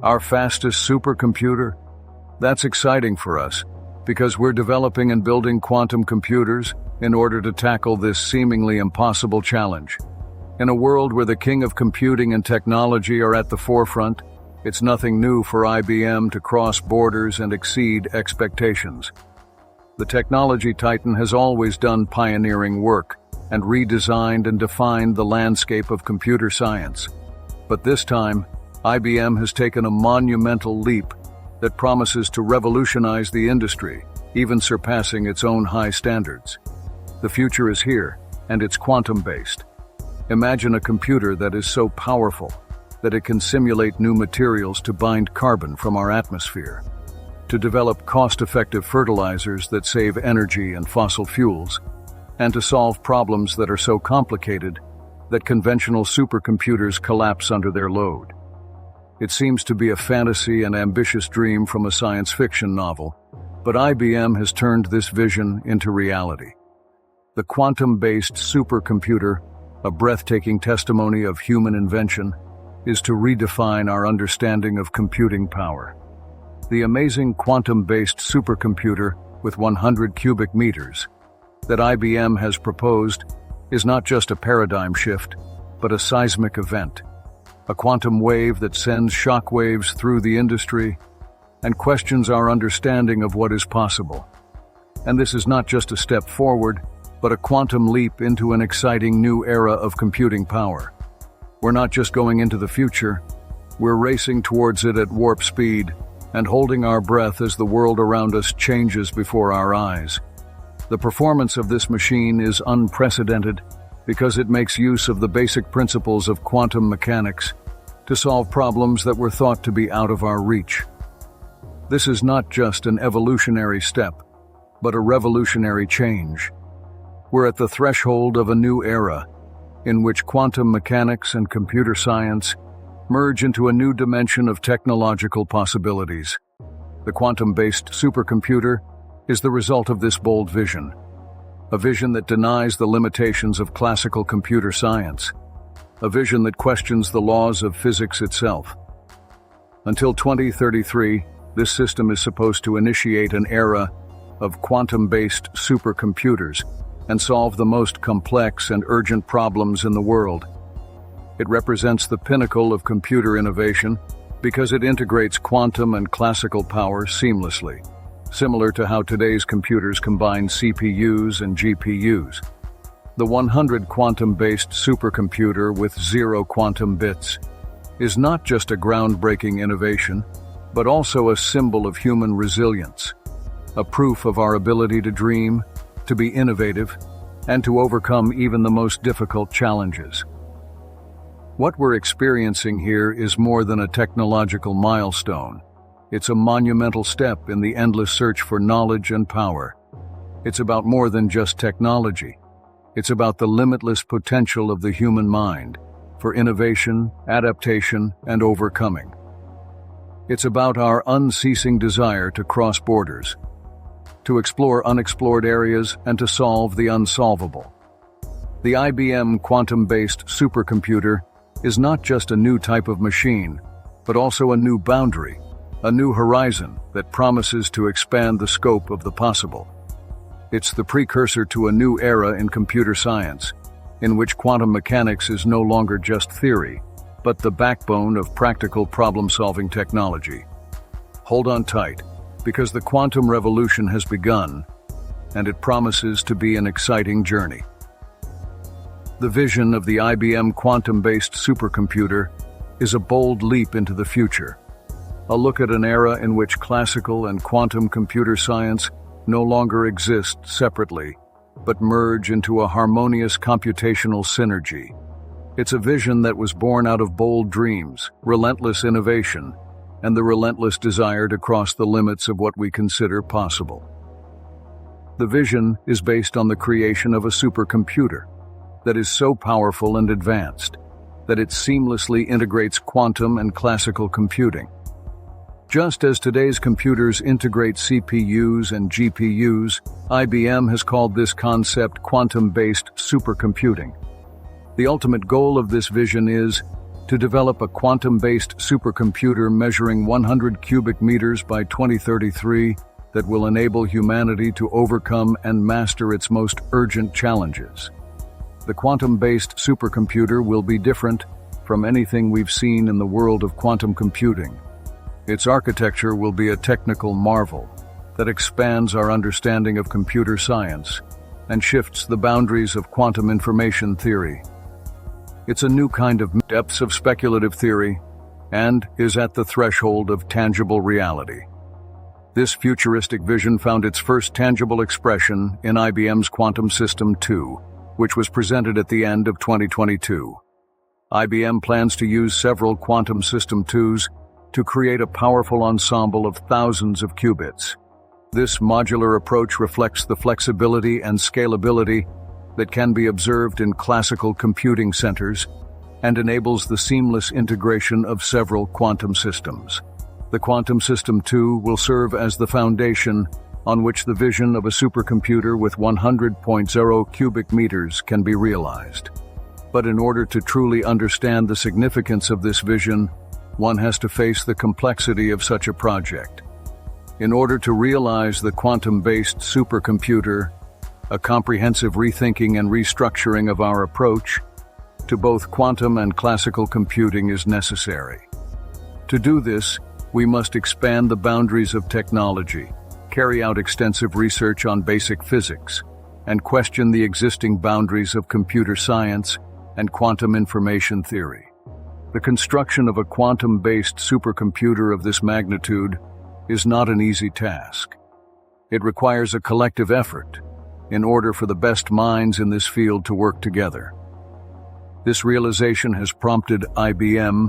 Our fastest supercomputer? That's exciting for us, because we're developing and building quantum computers in order to tackle this seemingly impossible challenge. In a world where the king of computing and technology are at the forefront, it's nothing new for IBM to cross borders and exceed expectations. The technology titan has always done pioneering work and redesigned and defined the landscape of computer science. But this time, IBM has taken a monumental leap that promises to revolutionize the industry, even surpassing its own high standards. The future is here, and it's quantum-based. Imagine a computer that is so powerful that it can simulate new materials to bind carbon from our atmosphere, to develop cost-effective fertilizers that save energy and fossil fuels, and to solve problems that are so complicated that conventional supercomputers collapse under their load. It seems to be a fantasy and ambitious dream from a science fiction novel, but IBM has turned this vision into reality. The quantum-based supercomputer, a breathtaking testimony of human invention, is to redefine our understanding of computing power. The amazing quantum-based supercomputer with 100 cubic meters that IBM has proposed is not just a paradigm shift, but a seismic event, a quantum wave that sends shockwaves through the industry and questions our understanding of what is possible. And this is not just a step forward, but a quantum leap into an exciting new era of computing power. We're not just going into the future, we're racing towards it at warp speed and holding our breath as the world around us changes before our eyes. The performance of this machine is unprecedented because it makes use of the basic principles of quantum mechanics to solve problems that were thought to be out of our reach. This is not just an evolutionary step, but a revolutionary change. We're at the threshold of a new era in which quantum mechanics and computer science merge into a new dimension of technological possibilities. The quantum-based supercomputer is the result of this bold vision, a vision that denies the limitations of classical computer science, a vision that questions the laws of physics itself. Until 2033, this system is supposed to initiate an era of quantum-based supercomputers and solve the most complex and urgent problems in the world. It represents the pinnacle of computer innovation because it integrates quantum and classical power seamlessly, similar to how today's computers combine CPUs and GPUs. The 100 quantum-based supercomputer with 0 quantum bits is not just a groundbreaking innovation, but also a symbol of human resilience, a proof of our ability to dream, to be innovative, and to overcome even the most difficult challenges. What we're experiencing here is more than a technological milestone. It's a monumental step in the endless search for knowledge and power. It's about more than just technology. It's about the limitless potential of the human mind for innovation, adaptation, and overcoming. It's about our unceasing desire to cross borders, to explore unexplored areas, and to solve the unsolvable. The IBM quantum-based supercomputer is not just a new type of machine, but also a new boundary, a new horizon that promises to expand the scope of the possible. It's the precursor to a new era in computer science, in which quantum mechanics is no longer just theory, but the backbone of practical problem-solving technology. Hold on tight, because the quantum revolution has begun, and it promises to be an exciting journey. The vision of the IBM quantum-based supercomputer is a bold leap into the future, a look at an era in which classical and quantum computer science no longer exist separately, but merge into a harmonious computational synergy. It's a vision that was born out of bold dreams, relentless innovation, and the relentless desire to cross the limits of what we consider possible. The vision is based on the creation of a supercomputer that is so powerful and advanced that it seamlessly integrates quantum and classical computing. Just as today's computers integrate CPUs and GPUs, IBM has called this concept quantum-based supercomputing. The ultimate goal of this vision is to develop a quantum-based supercomputer measuring 100 cubic meters by 2033 that will enable humanity to overcome and master its most urgent challenges. The quantum-based supercomputer will be different from anything we've seen in the world of quantum computing. Its architecture will be a technical marvel that expands our understanding of computer science and shifts the boundaries of quantum information theory. It's a new kind of depths of speculative theory and is at the threshold of tangible reality. This futuristic vision found its first tangible expression in IBM's Quantum System 2, which was presented at the end of 2022. IBM plans to use several Quantum System 2s to create a powerful ensemble of thousands of qubits. This modular approach reflects the flexibility and scalability that can be observed in classical computing centers and enables the seamless integration of several quantum systems. The Quantum System 2 will serve as the foundation on which the vision of a supercomputer with 100.0 cubic meters can be realized. But in order to truly understand the significance of this vision, one has to face the complexity of such a project. In order to realize the quantum-based supercomputer, a comprehensive rethinking and restructuring of our approach to both quantum and classical computing is necessary. To do this, we must expand the boundaries of technology, carry out extensive research on basic physics, and question the existing boundaries of computer science and quantum information theory. The construction of a quantum-based supercomputer of this magnitude is not an easy task. It requires a collective effort in order for the best minds in this field to work together. This realization has prompted IBM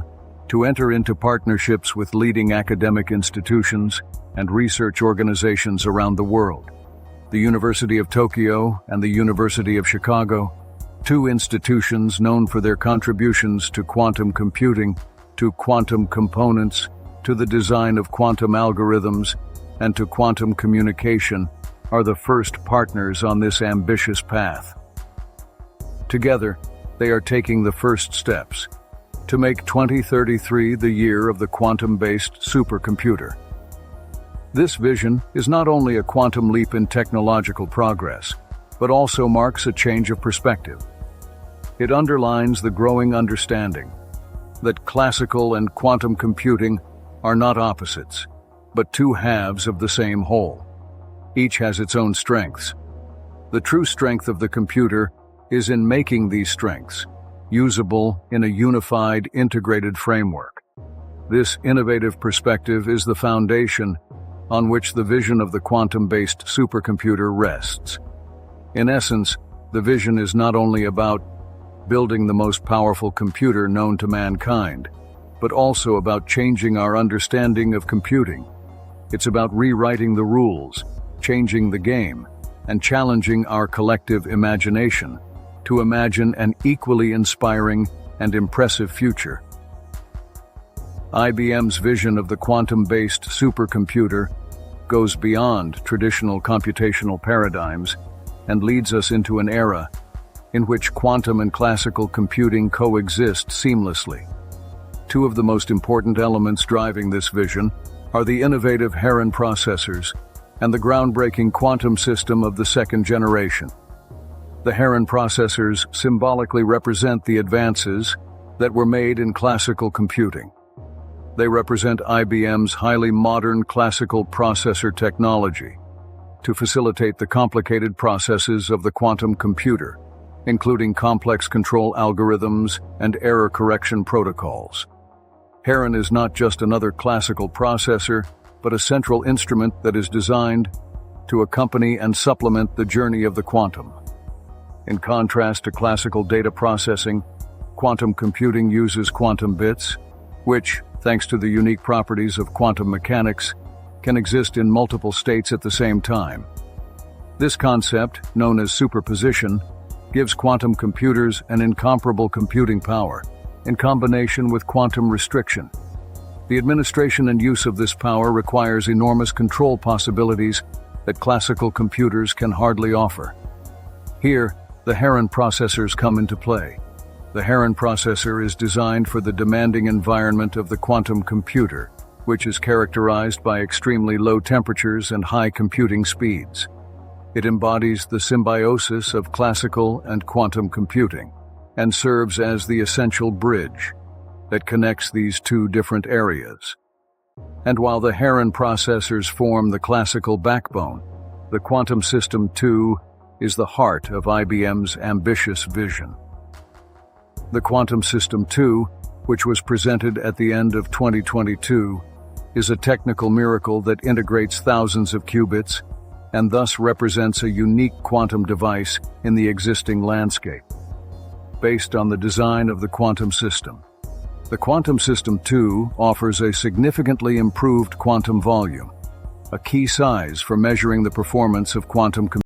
to enter into partnerships with leading academic institutions and research organizations around the world. The University of Tokyo and the University of Chicago, two institutions known for their contributions to quantum computing, to quantum components, to the design of quantum algorithms, and to quantum communication, are the first partners on this ambitious path. Together, they are taking the first steps to make 2033 the year of the quantum-based supercomputer. This vision is not only a quantum leap in technological progress, but also marks a change of perspective. It underlines the growing understanding that classical and quantum computing are not opposites, but two halves of the same whole. Each has its own strengths. The true strength of the computer is in making these strengths usable in a unified, integrated framework. This innovative perspective is the foundation on which the vision of the quantum-based supercomputer rests. In essence, the vision is not only about building the most powerful computer known to mankind, but also about changing our understanding of computing. It's about rewriting the rules, changing the game, and challenging our collective imagination to imagine an equally inspiring and impressive future. IBM's vision of the quantum-based supercomputer goes beyond traditional computational paradigms and leads us into an era in which quantum and classical computing coexist seamlessly. Two of the most important elements driving this vision are the innovative Heron processors and the groundbreaking quantum system of the second generation. The Heron processors symbolically represent the advances that were made in classical computing. They represent IBM's highly modern classical processor technology to facilitate the complicated processes of the quantum computer, including complex control algorithms and error correction protocols. Heron is not just another classical processor, but a central instrument that is designed to accompany and supplement the journey of the quantum. In contrast to classical data processing, quantum computing uses quantum bits, which, thanks to the unique properties of quantum mechanics, can exist in multiple states at the same time. This concept, known as superposition, gives quantum computers an incomparable computing power, in combination with quantum restriction. The administration and use of this power requires enormous control possibilities that classical computers can hardly offer. Here, the Heron processors come into play. The The Heron processor is designed for the demanding environment of the quantum computer, which is characterized by extremely low temperatures and high computing speeds. It embodies the symbiosis of classical and quantum computing, and serves as the essential bridge that connects these two different areas. And while the Heron processors form the classical backbone, the Quantum System 2 is the heart of IBM's ambitious vision. The Quantum System 2, which was presented at the end of 2022, is a technical miracle that integrates thousands of qubits and thus represents a unique quantum device in the existing landscape. Based on the design of the quantum system, the Quantum System 2 offers a significantly improved quantum volume, a key size for measuring the performance of quantum computers.